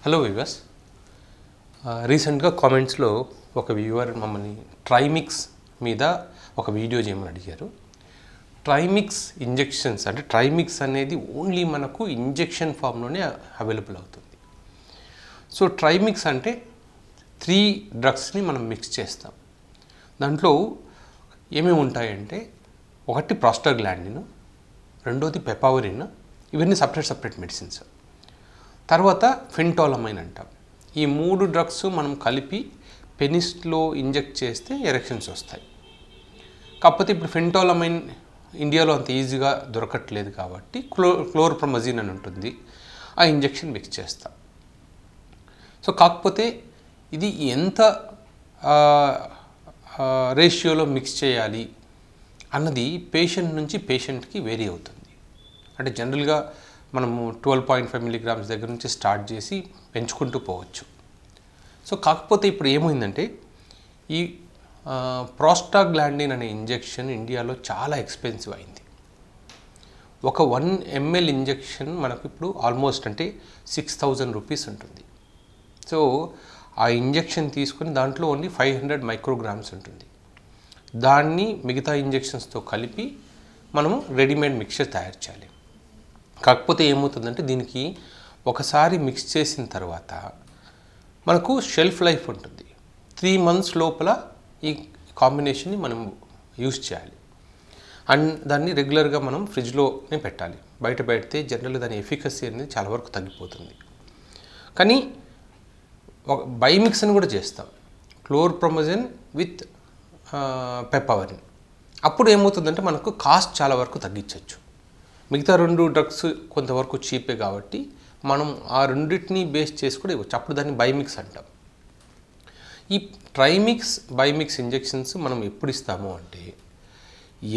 Hello viewers, రీసెంట్గా కామెంట్స్లో ఒక వ్యూవర్ మమ్మల్ని ట్రైమిక్స్ మీద ఒక వీడియో చేయమని అడిగారు. ట్రైమిక్స్ ఇంజెక్షన్స్ అంటే ట్రైమిక్స్ అనేది ఓన్లీ మనకు ఇంజెక్షన్ ఫామ్లోనే అవైలబుల్ అవుతుంది. సో ట్రైమిక్స్ అంటే 3 డ్రగ్స్ని మనం మిక్స్ చేస్తాం. దాంట్లో ఏమేమి ఉంటాయంటే ఒకటి ప్రాస్టాగ్లాండిన్, రెండోది పెపావరిన్, ఇవన్నీ సపరేట్ మెడిసిన్స్. తర్వాత ఫెంటాలమైన్ అంటాం. ఈ 3 డ్రగ్స్ మనం కలిపి పెనిస్లో ఇంజెక్ట్ చేస్తే ఎరెక్షన్స్ వస్తాయి. కాకపోతే ఇప్పుడు ఫెంటాలమైన్ ఇండియాలో అంత ఈజీగా దొరకట్లేదు కాబట్టి క్లోర్ప్రమజిన్ అని ఉంటుంది, ఆ ఇంజెక్షన్ మిక్స్ చేస్తాం. సో కాకపోతే ఇది ఎంత రేషియోలో మిక్స్ చేయాలి అన్నది పేషెంట్ నుంచి పేషెంట్కి వేరీ అవుతుంది. అంటే జనరల్గా మనము 12.5 మిల్లీగ్రామ్స్ దగ్గర నుంచి స్టార్ట్ చేసి పెంచుకుంటూ పోవచ్చు. సో కాకపోతే ఇప్పుడు ఏమైందంటే ఈ ప్రాస్టాగ్లాండిన్ అనే ఇంజెక్షన్ ఇండియాలో చాలా ఎక్స్పెన్సివ్ అయింది. ఒక 1 ml ఇంజెక్షన్ మనకు ఇప్పుడు ఆల్మోస్ట్ అంటే 6,000 రూపీస్ ఉంటుంది. సో ఆ ఇంజెక్షన్ తీసుకుని దాంట్లో ఓన్లీ 500 మైక్రోగ్రామ్స్ ఉంటుంది. దాన్ని మిగతా ఇంజెక్షన్స్తో కలిపి మనము రెడీమేడ్ మిక్చర్ తయారు చేయాలి. కాకపోతే ఏమవుతుందంటే దీనికి ఒకసారి మిక్స్ చేసిన తర్వాత మనకు షెల్ఫ్ లైఫ్ ఉంటుంది. 3 months లోపల ఈ కాంబినేషన్ని మనం యూజ్ చేయాలి. అండ్ దాన్ని రెగ్యులర్గా మనం ఫ్రిడ్జ్లోనే పెట్టాలి. బయట పెడితే జనరల్గా దాని ఎఫికసీ అనేది చాలా వరకు తగ్గిపోతుంది. కానీ బైమిక్స్ అని కూడా చేస్తాం, క్లోర్ప్రమజిన్ విత్ పెపావరిన్. అప్పుడు ఏమవుతుందంటే మనకు కాస్ట్ చాలా వరకు తగ్గించవచ్చు. మిగతా 2 డ్రగ్స్ కొంతవరకు చీపే కాబట్టి మనం ఆ రెండింటిని బేస్ చేసి కూడా ఇవ్వచ్చు. అప్పుడు దాన్ని బైమిక్స్ అంటాం. ఈ ట్రైమిక్స్ బైమిక్స్ ఇంజెక్షన్స్ మనం ఎప్పుడు ఇస్తాము అంటే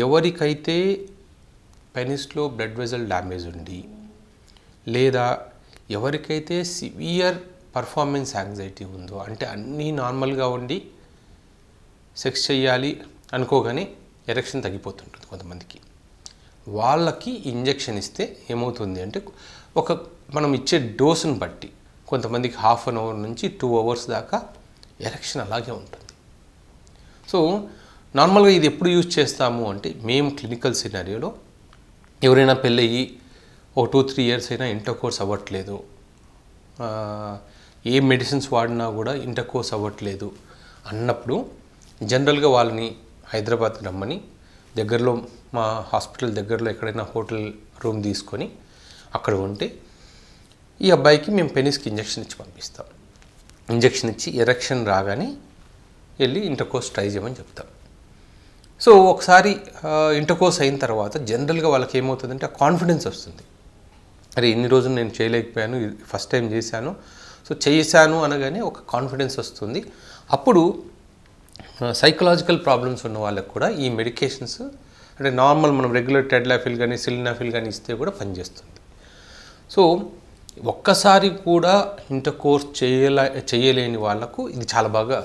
ఎవరికైతే పెనిస్లో బ్లడ్ వెజల్ డ్యామేజ్ ఉండి, లేదా ఎవరికైతే సివియర్ పర్ఫార్మెన్స్ యాంగ్జైటీ ఉందో, అంటే అన్నీ నార్మల్గా ఉండి సెక్స్ చేయాలి అనుకోగానే ఎరెక్షన్ తగ్గిపోతుంటుంది కొంతమందికి, వాళ్ళకి ఇంజెక్షన్ ఇస్తే ఏమవుతుంది అంటే మనం ఇచ్చే డోసును బట్టి కొంతమందికి 1/2 hour నుంచి 2 hours దాకా ఎరెక్షన్ అలాగే ఉంటుంది. సో నార్మల్గా ఇది ఎప్పుడు యూజ్ చేస్తాము అంటే మేము క్లినికల్ సినారియోలో ఎవరైనా పెళ్ళయ్యి 2-3 years అయినా ఇంటర్కోర్స్ అవ్వట్లేదు, ఏ మెడిసిన్స్ వాడినా కూడా ఇంటర్కోర్స్ అవ్వట్లేదు అన్నప్పుడు జనరల్గా వాళ్ళని హైదరాబాద్కి రమ్మని దగ్గరలో మా హాస్పిటల్ దగ్గరలో ఎక్కడైనా హోటల్ రూమ్ తీసుకొని అక్కడ ఉంటే ఈ అబ్బాయికి మేము పెనిస్కి ఇంజెక్షన్ ఇచ్చి పంపిస్తాం. ఇంజెక్షన్ ఇచ్చి ఎరెక్షన్ రాగానే వెళ్ళి ఇంటర్కోర్స్ ట్రై చేయమని చెప్తాం. సో ఒకసారి ఇంటర్కోర్స్ అయిన తర్వాత జనరల్గా వాళ్ళకి ఏమవుతుందంటే ఆ కాన్ఫిడెన్స్ వస్తుంది. అరే ఇన్ని రోజులు నేను చేయలేకపోయాను, ఫస్ట్ టైం చేశాను, సో చేశాను అనగానే ఒక కాన్ఫిడెన్స్ వస్తుంది. అప్పుడు సైకలాజికల్ ప్రాబ్లమ్స్ ఉన్న వాళ్ళకి కూడా ఈ మెడికేషన్స్ అంటే నార్మల్ మనం రెగ్యులర్ టెడ్లాఫిల్ కానీ సిలినాఫిల్ కానీ ఇస్తే కూడా పనిచేస్తుంది. సో ఒక్కసారి కూడా ఇంటర్కోర్స్ చేయలేని వాళ్ళకు ఇది చాలా బాగా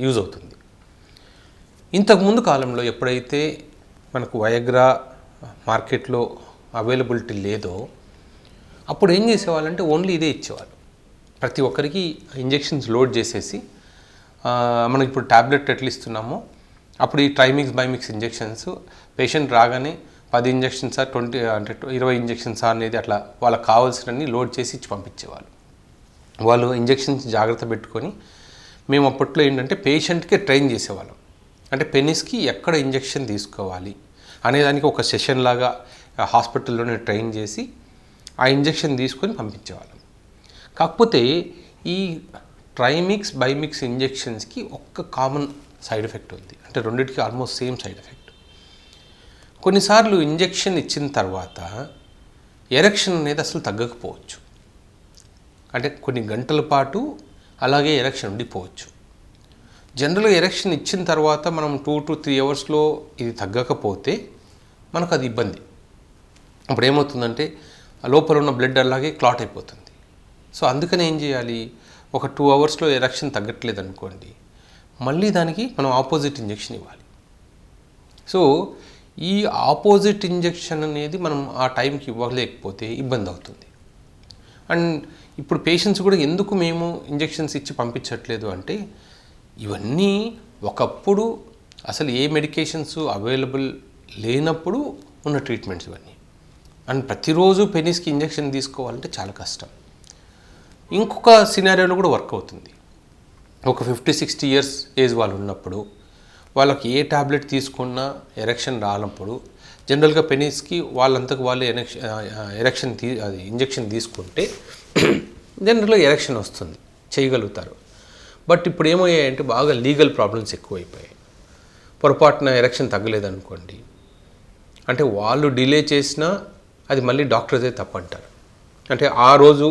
యూజ్ అవుతుంది. ఇంతకుముందు కాలంలో ఎప్పుడైతే మనకు వయగ్రా మార్కెట్లో అవైలబిలిటీ లేదో అప్పుడు ఏం చేసేవాళ్ళంటే ఓన్లీ ఇదే ఇచ్చేవాళ్ళు. ప్రతి ఒక్కరికి ఇంజెక్షన్స్ లోడ్ చేసేసి మనకి ఇప్పుడు ట్యాబ్లెట్ ఎట్లా ఇస్తున్నామో అప్పుడు ఈ ట్రైమిక్స్ బైమిక్స్ ఇంజెక్షన్స్ పేషెంట్ రాగానే 10 ఇంజెక్షన్సా 20 ఇంజెక్షన్సా అనేది అట్లా వాళ్ళకి కావాల్సినన్ని లోడ్ చేసి ఇచ్చి పంపించేవాళ్ళు. వాళ్ళు ఇంజెక్షన్స్ జాగ్రత్త పెట్టుకొని మేము అప్పట్లో ఏంటంటే పేషెంట్కే ట్రైన్ చేసేవాళ్ళం. అంటే పెనిస్కి ఎక్కడ ఇంజెక్షన్ తీసుకోవాలి అనేదానికి ఒక సెషన్ లాగా హాస్పిటల్లోనే ట్రైన్ చేసి ఆ ఇంజెక్షన్ తీసుకొని పంపించేవాళ్ళం. కాకపోతే ఈ ట్రైమిక్స్ బైమిక్స్ ఇంజెక్షన్స్కి ఒక్క కామన్ సైడ్ ఎఫెక్ట్ ఉంది. అంటే రెండింటికి ఆల్మోస్ట్ సేమ్ సైడ్ ఎఫెక్ట్. కొన్నిసార్లు ఇంజెక్షన్ ఇచ్చిన తర్వాత ఎరెక్షన్ అనేది అసలు తగ్గకపోవచ్చు. అంటే కొన్ని గంటల పాటు అలాగే ఎరెక్షన్ ఉండిపోవచ్చు. జనరల్గా ఎరెక్షన్ ఇచ్చిన తర్వాత మనం 2 to 3 hours ఇది తగ్గకపోతే మనకు అది ఇబ్బంది. అప్పుడు ఏమవుతుందంటే లోపల ఉన్న బ్లడ్ అలాగే క్లాట్ అయిపోతుంది. సో అందుకని ఏం చేయాలి, ఒక 2 hours ఎరెక్షన్ తగ్గట్లేదు అనుకోండి, మళ్ళీ దానికి మనం ఆపోజిట్ ఇంజెక్షన్ ఇవ్వాలి. సో ఈ ఆపోజిట్ ఇంజెక్షన్ అనేది మనం ఆ టైంకి ఇవ్వలేకపోతే ఇబ్బంది అవుతుంది. అండ్ ఇప్పుడు పేషెంట్స్ కూడా ఎందుకు మేము ఇంజెక్షన్స్ ఇచ్చి పంపించట్లేదు అంటే ఇవన్నీ ఒకప్పుడు అసలు ఏ మెడికేషన్స్ అవైలబుల్ లేనప్పుడు ఉన్న ట్రీట్మెంట్స్ ఇవన్నీ. అండ్ ప్రతిరోజు పెనిస్కి ఇంజెక్షన్ తీసుకోవాలంటే చాలా కష్టం. ఇంకొక సినారియోలో కూడా వర్క్ అవుతుంది. ఒక 50-60 ఇయర్స్ ఏజ్ వాళ్ళు ఉన్నప్పుడు వాళ్ళకి ఏ ట్యాబ్లెట్ తీసుకున్నా ఎరెక్షన్ రానప్పుడు జనరల్గా పెనిస్కి వాళ్ళంతకు వాళ్ళు అది ఇంజెక్షన్ తీసుకుంటే జనరల్గా ఎరెక్షన్ వస్తుంది, చేయగలుగుతారు. బట్ ఇప్పుడు ఏమయ్యాయంటే బాగా లీగల్ ప్రాబ్లమ్స్ ఎక్కువైపోయాయి. పొరపాటున ఎరెక్షన్ తగ్గలేదనుకోండి, అంటే వాళ్ళు డిలే చేసినా అది మళ్ళీ డాక్టర్దే తప్పంటారు. అంటే ఆ రోజు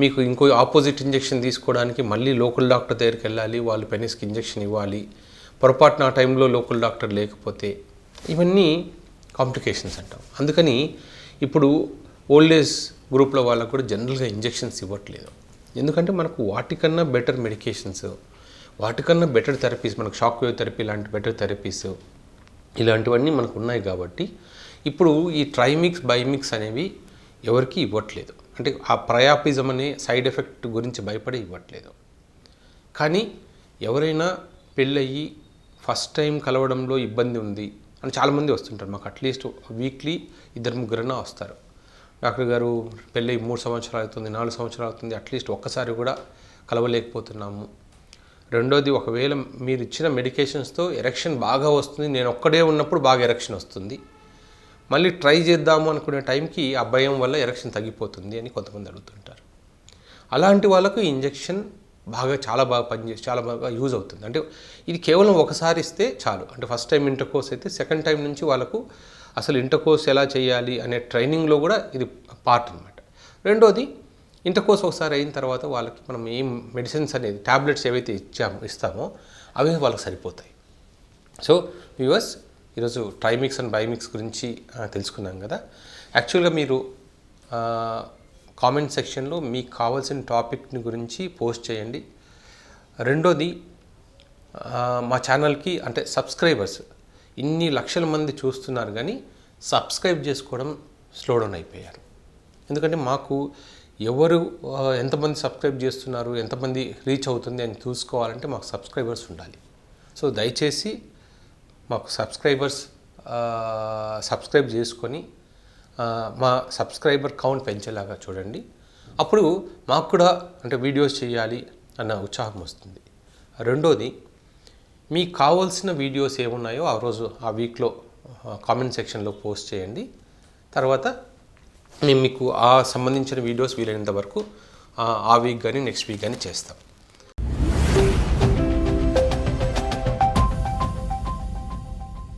మీకు ఇంకో ఆపోజిట్ ఇంజెక్షన్ తీసుకోవడానికి మళ్ళీ లోకల్ డాక్టర్ దగ్గరికి వెళ్ళాలి, వాళ్ళు పెనిస్కి ఇంజెక్షన్ ఇవ్వాలి. పొరపాటున ఆ టైంలో లోకల్ డాక్టర్ లేకపోతే ఇవన్నీ కాంప్లికేషన్స్ అంటాం. అందుకని ఇప్పుడు ఓల్డ్ ఏజ్ గ్రూప్లో వాళ్ళకు కూడా జనరల్గా ఇంజెక్షన్స్ ఇవ్వట్లేదు. ఎందుకంటే మనకు వాటికన్నా బెటర్ మెడికేషన్స్, వాటికన్నా బెటర్ థెరపీస్, మనకు షాక్ వేవ్ థెరపీ లాంటి బెటర్ థెరపీస్ ఇలాంటివన్నీ మనకు ఉన్నాయి. కాబట్టి ఇప్పుడు ఈ ట్రైమిక్స్ బైమిక్స్ అనేవి ఎవరికి ఇవ్వట్లేదు. అంటే ఆ ప్రయాపిజం అనే సైడ్ ఎఫెక్ట్ గురించి భయపడి ఇవ్వట్లేదు. కానీ ఎవరైనా పెళ్ళయ్యి ఫస్ట్ టైం కలవడంలో ఇబ్బంది ఉంది అని చాలామంది వస్తుంటారు మాకు. అట్లీస్ట్ వీక్లీ 2-3 వస్తారు. డాక్టర్ గారు పెళ్ళి 3 సంవత్సరాలు అవుతుంది, 4 సంవత్సరాలు అవుతుంది, అట్లీస్ట్ ఒక్కసారి కూడా కలవలేకపోతున్నాము. రెండోది, ఒకవేళ మీరు ఇచ్చిన మెడికేషన్స్తో ఎరెక్షన్ బాగా వస్తుంది, నేను ఒక్కడే ఉన్నప్పుడు బాగా ఎరెక్షన్ వస్తుంది, మళ్ళీ ట్రై చేద్దాము అనుకునే టైంకి ఆ భయం వల్ల ఎరెక్షన్ తగ్గిపోతుంది అని కొంతమంది అడుగుతుంటారు. అలాంటి వాళ్ళకు ఇంజెక్షన్ చాలా బాగా పనిచేసి చాలా బాగా యూజ్ అవుతుంది. అంటే ఇది కేవలం ఒకసారి ఇస్తే చాలు. అంటే ఫస్ట్ టైం ఇంటర్కోర్స్ అయితే సెకండ్ టైం నుంచి వాళ్ళకు అసలు ఇంటర్కోర్స్ ఎలా చేయాలి అనే ట్రైనింగ్లో కూడా ఇది పార్ట్ అనమాట. రెండోది, ఇంటర్కోర్స్ ఒకసారి అయిన తర్వాత వాళ్ళకి మనం ఏం మెడిసిన్స్ అనేది ట్యాబ్లెట్స్ ఏవైతే ఇస్తామో అవి వాళ్ళకి సరిపోతాయి. సో వ్యూవర్స్, ఈరోజు ట్రైమిక్స్ అండ్ బైమిక్స్ గురించి తెలుసుకున్నాం కదా. యాక్చువల్గా మీరు కామెంట్ సెక్షన్లో మీకు కావాల్సిన టాపిక్ని గురించి పోస్ట్ చేయండి. రెండోది, మా ఛానల్కి అంటే సబ్స్క్రైబర్స్ ఇన్ని లక్షల మంది చూస్తున్నారు కానీ సబ్స్క్రైబ్ చేసుకోవడం స్లో డౌన్ అయిపోయారు. ఎందుకంటే మాకు ఎవరు ఎంతమంది సబ్స్క్రైబ్ చేస్తున్నారు, ఎంతమంది రీచ్ అవుతుంది అని చూసుకోవాలంటే మాకు సబ్స్క్రైబర్స్ ఉండాలి. సో దయచేసి మాకు సబ్స్క్రైబ్ చేసుకొని మా సబ్స్క్రైబర్ కౌంట్ పెంచేలాగా చూడండి. అప్పుడు మాకు కూడా అంటే వీడియోస్ చేయాలి అన్న ఉత్సాహం వస్తుంది. రెండోది, మీకు కావాల్సిన వీడియోస్ ఏమున్నాయో ఆ వీక్లో కామెంట్ సెక్షన్లో పోస్ట్ చేయండి. తర్వాత మేము మీకు ఆ సంబంధించిన వీడియోస్ వీలైనంత వరకు ఆ వీక్ కానీ నెక్స్ట్ వీక్ కానీ చేస్తాం.